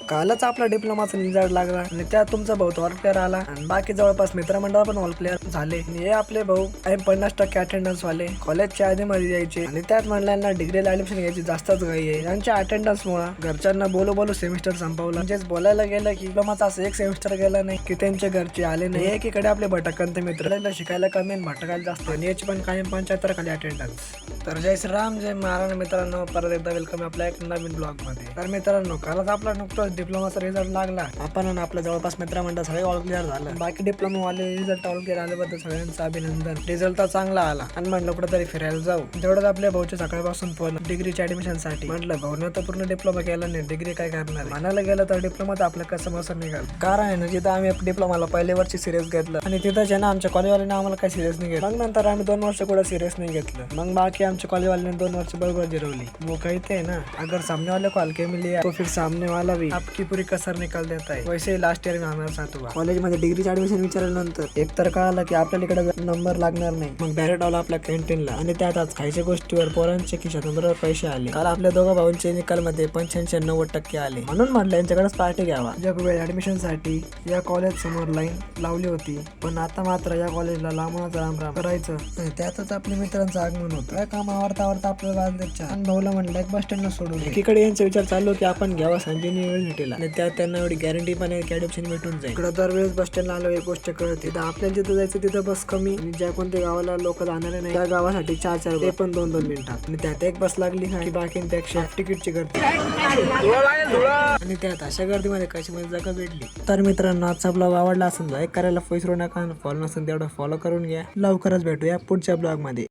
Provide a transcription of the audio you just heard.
कालच आपला डिप्लोमाचा रिझल्ट लागला आणि त्यात तुमचा भाऊ ऑल प्लेअर आला आणि बाकी जवळपास मित्रमंडळ पण ऑल प्लेअर झाले. हे आपले भाऊ 50% अटेंडन्स वाले कॉलेजच्या आधी मध्ये यायचे आणि त्यात म्हणल्याना डिग्रीला ऍडमिशन घ्यायची जास्तच घाई आहे. यांच्या अटेंडन्स मुळे घरच्यांना बोलू बोलू सेमिस्टर संपवला. म्हणजेच बोलायला गेलं की डिप्लोमाचा असं एक सेमिस्टर गेला नाही की त्यांच्या घरचे आले नाही. एकीकडे आपले भटकंत मित्र शिकायला कमी आणि भटकायला जास्त आणि याची पण कायम 75 खाली अटेंडन्स. तर जय श्रीराम जय महाराज मित्रांनो, परत एकदा वेलकम आपल्या एक नवीन ब्लॉग मध्ये. तर मित्रांनो, कालच आपला नुकताच डिप्लोमाचा रिझल्ट लागला. आपण आपल्या जवळपास मित्रमंडळ सगळे ऑल क्लिअर झालं. बाकी डिप्लोमा वाले रिझल्ट ऑल क्लिअर आल्याबद्दल सगळ्यांचं अभिनंदन. रिझल्ट तर चांगला आला आणि म्हणलं कुठेतरी फिरायला जाऊ. तेवढंच आपल्या भाऊच्या सकाळपासून फोन डिग्रीच्या ऍडमिशन साठी. म्हटलं भाऊनं तर पूर्ण डिप्लोमा केला नाही, डिग्री काय करणार. म्हणायला गेलं तर डिप्लोमा तर आपलं कसं मसं निघाल. कारण आहे ना, जिथं आम्ही डिप्लोमाला पहिले वर्षी सिरियस घेतलं आणि तिथंच आहे ना आमच्या कॉलेजवाल्याने आम्हाला काही सिरियस नाही घेतलं. मग नंतर आम्ही 2 वर्ष कुठं सिरियस नाही घेतलं. मग बाकी आमच्या कॉलेजवाल्याने 2 वर्ष बरोबर जिरवली. वो कहते हैं ना, अगर सामने वाले को हल्के में लिया तो फिर सामने वाला भी आपकी पूरी कसर निकाल देता है. वैसे लास्ट इयर में हमारा साथ हुआ. कॉलेजमध्ये डिग्रीचं ऍडमिशन विचारल्यानंतर एक तर कळालं की आपल्याला इकडे नंबर लागणार नाही. मग डायरेक्ट आला आपल्या कॅन्टीनला आणि त्यात आज खायच्या गोष्टीवर पोरांच्या खिशातून बरोबर पैसे आले. काल आपल्या दोघा भाऊंच्या निकाल मध्ये 85-90% आले. म्हणून म्हटलं यांच्याकडेच पार्टी घ्यावा. जगवेळ ऍडमिशन साठी या कॉलेज समोर लाईन लावली होती, पण आता मात्र या कॉलेजला लांबूनच राम राम करायचं. त्यातच आपल्या मित्रांचं आगमन होतं. काय काम आवडता आपल्याला आणि भाऊला म्हणलं एक बस स्टँडला सोडून. एकीकडे यांचा विचार चालू की आपण घ्यावा संजीवनी युनिव्हर्सिटीला आणि त्यात त्यांना एवढी गॅरंटी पण आहे की ऍडमिशन भेटून जाईल. इकडे दरवेळेस बस स्टँडला आलो एक गोष्ट कळते, आपल्याला जिथं जायचं तिथं बस कमी आणि ज्या कोणत्या गावाला लोक जाणार नाही त्या गावासाठी 4 ते पण 2 मिनिटात आणि त्यात एक बस लागली की बाकींपेक्षा तिकीटची गर्दी आणि त्यात अशा गर्दीमध्ये कशी मध्ये जागा भेटली. तर मित्रांनो, आजचा ब्लॉग आवडला असेल लाईक करायला विसरू नका. फॉलो नसेल तेवढं फॉलो करून घ्या. लवकरच भेटूया पुढच्या ब्लॉग मध्ये.